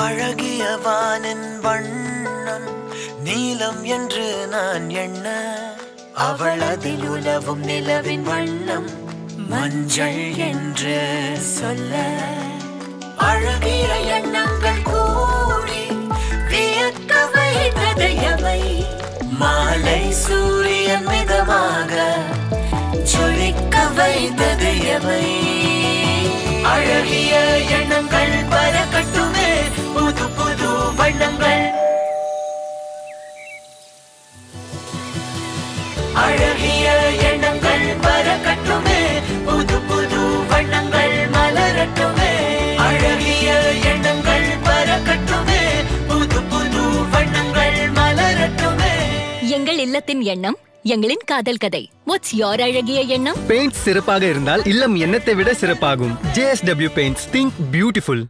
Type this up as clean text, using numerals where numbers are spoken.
அழகிய வானின் வண்ணம் நீலம் என்று நான் எண்ண, அவள் அதில் உலவும் நிலவின் வண்ணம் மஞ்சள் என்று சொல்ல, அழகிய எண்ணங்கள் கூடி வியக்க வைத்தது எவை? மாலை சூரியன் மிதமாக ஜொலிக்க வைத்தது எவை? அழகிய எண்ணங்கள் பறக்கட்டுமே, புது புது வண்ணங்கள். அழகிய எண்ணங்கள் பறக்கட்டுமே, புது புது வண்ணங்கள் மலரட்டுமே. அழகிய எண்ணங்கள் பறக்கட்டுமே, புது புது வண்ணங்கள் மலரட்டுமே. எங்கள் இல்லத்தின் எண்ணம் எங்களின் காதல் கதை. What's your அழகிய எண்ணம்? பெயிண்ட் சிறப்பாக இருந்தால் இல்லம் எண்ணத்தை விட சிறப்பாகும். JSW Paints, think beautiful.